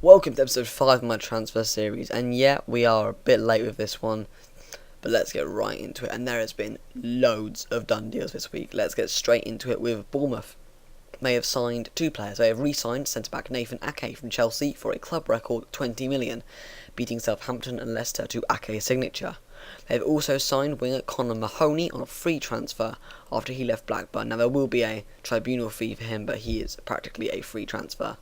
Welcome to episode 5 of my transfer series, and yeah, we are a bit late with this one, but let's get right into it. And there has been loads of done deals this week. Let's get straight into it with Bournemouth. They have signed two players. They have re-signed centre-back Nathan Ake from Chelsea for a club record 20 million, beating Southampton and Leicester to Ake's signature. They have also signed winger Conor Mahoney on a free transfer after he left Blackburn. Now there will be a tribunal fee for him, but he is practically a free transfer.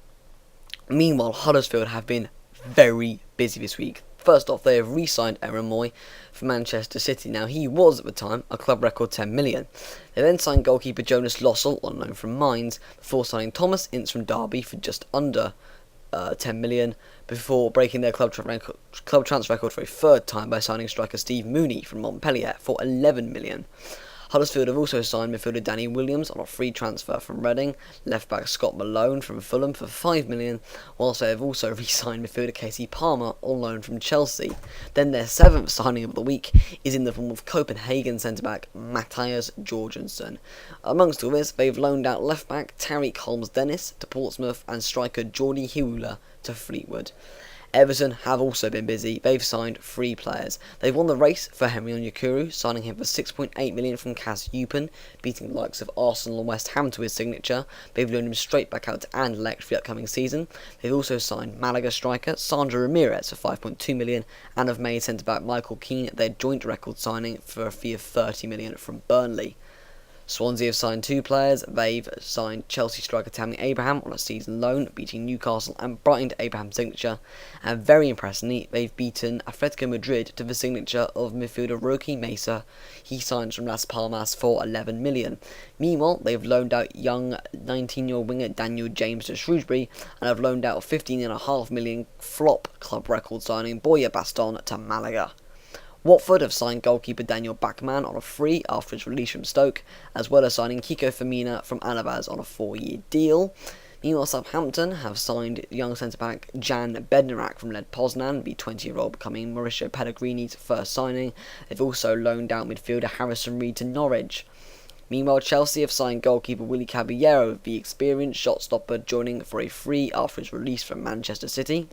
Meanwhile, Huddersfield have been very busy this week. First off, they have re-signed Aaron Moy for Manchester City. Now, he was, at the time, a club record 10 million. They then signed goalkeeper Jonas Lossell, on loan from Mainz, before signing Thomas Ince from Derby for just under 10 million, before breaking their club transfer record for a third time by signing striker Steve Mooney from Montpellier for 11 million. Huddersfield have also signed midfielder Danny Williams on a free transfer from Reading, left-back Scott Malone from Fulham for 5 million, whilst they have also re-signed midfielder Casey Palmer on loan from Chelsea. Then their seventh signing of the week is in the form of Copenhagen centre-back Matthias Jorgensen. Amongst all this, they've loaned out left-back Tariq Holmes-Dennis to Portsmouth and striker Jordi Hewler to Fleetwood. Everton have also been busy. They've signed 3 players. They've won the race for Henry Onyekuru, signing him for 6.8 million from Cas Eupen, beating the likes of Arsenal and West Ham to his signature. They've loaned him straight back out to Anderlecht for the upcoming season. They've also signed Malaga striker Sandro Ramirez for 5.2 million and have made centre-back Michael Keane their joint record signing for a fee of 30 million from Burnley. Swansea have signed 2 players. They've signed Chelsea striker Tammy Abraham on a season loan, beating Newcastle and Brighton to Abraham's signature. And very impressively, they've beaten Atletico Madrid to the signature of midfielder Roque Mesa. He signs from Las Palmas for 11 million. Meanwhile, they've loaned out young 19-year-old winger Daniel James to Shrewsbury and have loaned out 15.5 million flop club record signing Boya Baston to Malaga. Watford have signed goalkeeper Daniel Bachmann on a free after his release from Stoke, as well as signing Kiko Femina from Alavaz on a 4-year deal. Meanwhile, Southampton have signed young centre-back Jan Bednarak from Led Poznan, the 20-year-old becoming Mauricio Pellegrini's first signing. They've also loaned out midfielder Harrison Reed to Norwich. Meanwhile, Chelsea have signed goalkeeper Willy Caballero, the experienced shot-stopper, joining for a free after his release from Manchester City.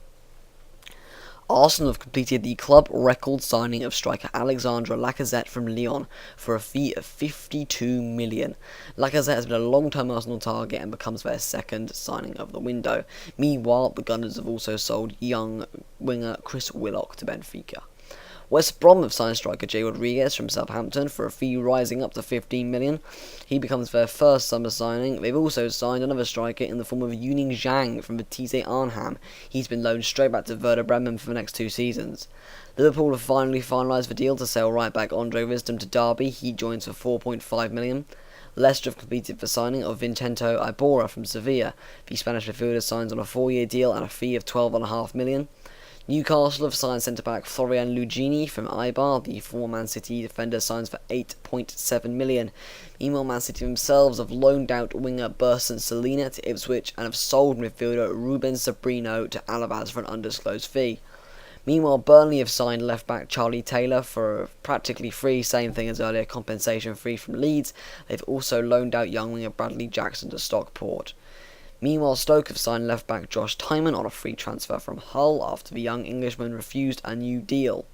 Arsenal have completed the club record signing of striker Alexandre Lacazette from Lyon for a fee of 52 million. Lacazette has been a long-term Arsenal target and becomes their second signing of the window. Meanwhile, the Gunners have also sold young winger Chris Willock to Benfica. West Brom have signed striker Jay Rodriguez from Southampton for a fee rising up to 15 million. He becomes their first summer signing. They've also signed another striker in the form of Yuning Zhang from Vitesse Arnhem. He's been loaned straight back to Werder Bremen for the next 2 seasons. Liverpool have finally finalised the deal to sell right-back Andre Wisdom to Derby. He joins for 4.5 million. Leicester have completed the signing of Vincento Iborra from Sevilla. The Spanish midfielder signs on a 4-year deal and a fee of 12.5 million. Newcastle have signed centre-back Florian Lugini from Eibar. The former Man City defender signs for 8.7 million. Meanwhile, Man City themselves have loaned out winger Burson Salina to Ipswich and have sold midfielder Ruben Sabrino to Alavaz for an undisclosed fee. Meanwhile, Burnley have signed left-back Charlie Taylor for practically free, same thing as earlier, compensation free from Leeds. They've also loaned out young winger Bradley Jackson to Stockport. Meanwhile, Stoke have signed left-back Josh Tymon on a free transfer from Hull after the young Englishman refused a new deal.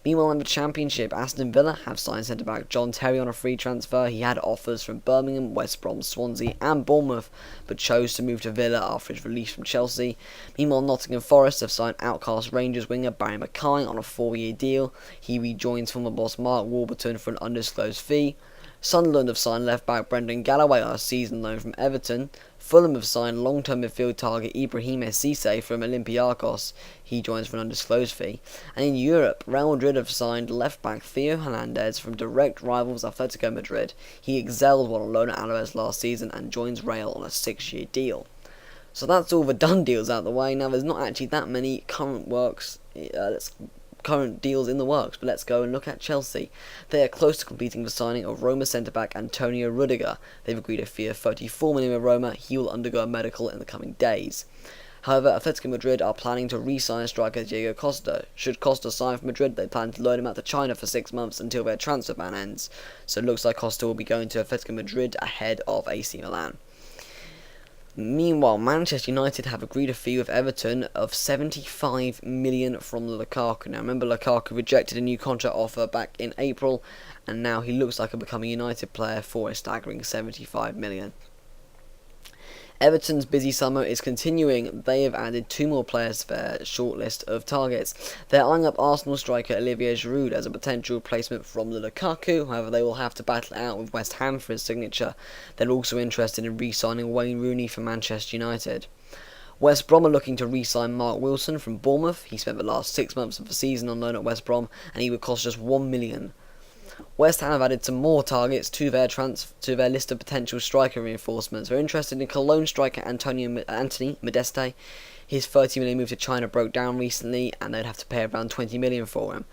Meanwhile, in the Championship, Aston Villa have signed centre-back John Terry on a free transfer. He had offers from Birmingham, West Brom, Swansea and Bournemouth, but chose to move to Villa after his release from Chelsea. Meanwhile, Nottingham Forest have signed outcast Rangers winger Barry Mackay on a 4-year deal. He rejoins former boss Mark Warburton for an undisclosed fee. Sunderland have signed left-back Brendan Galloway on a season loan from Everton. Fulham have signed long-term midfield target Ibrahim Cisse from Olympiacos. He joins for an undisclosed fee. And in Europe, Real Madrid have signed left-back Theo Hernandez from direct rivals Atletico Madrid. He excelled while on loan at Alaves last season and joins Real on a 6-year deal. So that's all the done deals out of the way. Now, there's not actually that many current deals in the works, but let's go and look at Chelsea. They are close to completing the signing of Roma centre-back Antonio Rudiger. They've agreed a fee of 34 million with Roma. He will undergo a medical in the coming days. However, Atletico Madrid are planning to re-sign striker Diego Costa. Should Costa sign for Madrid, they plan to loan him out to China for 6 months until their transfer ban ends. So it looks like Costa will be going to Atletico Madrid ahead of AC Milan. Meanwhile, Manchester United have agreed a fee with Everton of 75 million from Lukaku. Now, remember, Lukaku rejected a new contract offer back in April, and now he looks like a becoming United player for a staggering 75 million. Everton's busy summer is continuing. They have added 2 more players to their shortlist of targets. They're eyeing up Arsenal striker Olivier Giroud as a potential replacement from Lukaku. However, they will have to battle it out with West Ham for his signature. They're also interested in re-signing Wayne Rooney for Manchester United. West Brom are looking to re-sign Mark Wilson from Bournemouth. He spent the last 6 months of the season on loan at West Brom, and he would cost just 1 million. West Ham have added some more targets to their list of potential striker reinforcements. They're interested in Cologne striker Anthony Modeste. His 30 million move to China broke down recently, and they'd have to pay around 20 million for him.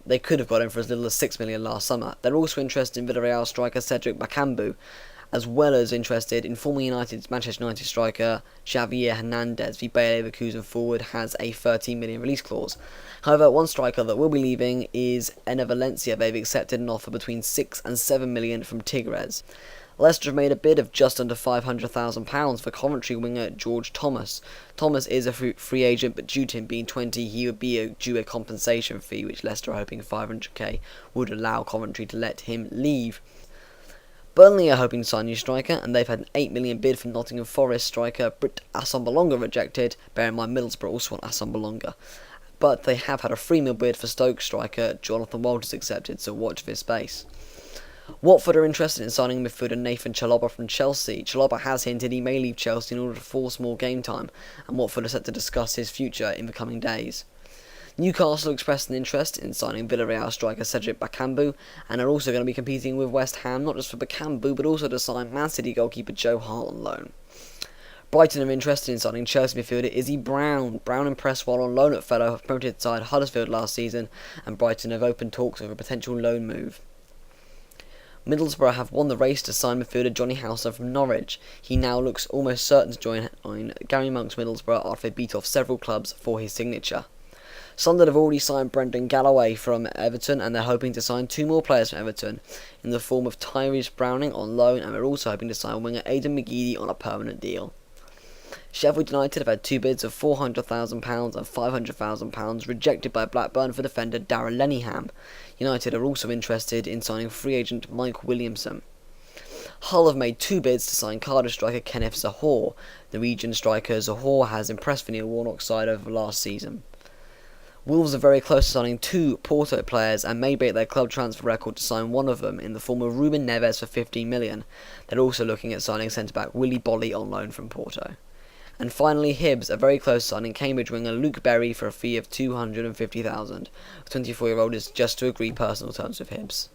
They could have got him for as little as 6 million last summer. They're also interested in Villarreal striker Cedric Bakambu, as well as interested in former Manchester United striker Javier Hernandez. The Bayer Leverkusen forward has a 13 million release clause. However, one striker that will be leaving is Enner Valencia. They've accepted an offer between 6 and 7 million from Tigres. Leicester have made a bid of just under £500,000 for Coventry winger George Thomas. Thomas is a free agent, but due to him being 20, he would be due a compensation fee, which Leicester are hoping 500k would allow Coventry to let him leave. Burnley are hoping to sign a new striker, and they've had an 8 million bid for Nottingham Forest striker Britt Assombalonga rejected. Bear in mind, Middlesbrough also want Assombalonga. But they have had a 3 million bid for Stoke striker Jonathan Walters accepted, so watch this space. Watford are interested in signing midfielder Nathan Chalobah from Chelsea. Chalobah has hinted he may leave Chelsea in order to force more game time, and Watford are set to discuss his future in the coming days. Newcastle expressed an interest in signing Villarreal striker Cedric Bakambu, and are also going to be competing with West Ham not just for Bakambu but also to sign Man City goalkeeper Joe Hart on loan. Brighton are interested in signing Chelsea midfielder Izzy Brown. Brown impressed while on loan at fellow promoted side Huddersfield last season, and Brighton have opened talks over a potential loan move. Middlesbrough have won the race to sign midfielder Johnny Houser from Norwich. He now looks almost certain to join Gary Monk's Middlesbrough after they beat off several clubs for his signature. Sunderland have already signed Brendan Galloway from Everton, and they're hoping to sign 2 more players from Everton in the form of Tyrese Browning on loan, and they're also hoping to sign winger Aidan McGeady on a permanent deal. Sheffield United have had 2 bids of £400,000 and £500,000 rejected by Blackburn for defender Darragh Lenihan. United are also interested in signing free agent Mike Williamson. Hull have made 2 bids to sign Cardiff striker Kenneth Zohore. The region striker Zohore has impressed the Neil Warnock side over the last season. Wolves are very close to signing 2 Porto players and may break their club transfer record to sign one of them in the form of Ruben Neves for 15 million. They're also looking at signing centre-back Willy Bolly on loan from Porto. And finally, Hibs are very close to signing Cambridge winger Luke Berry for a fee of 250,000. The 24-year-old is just to agree personal terms with Hibs.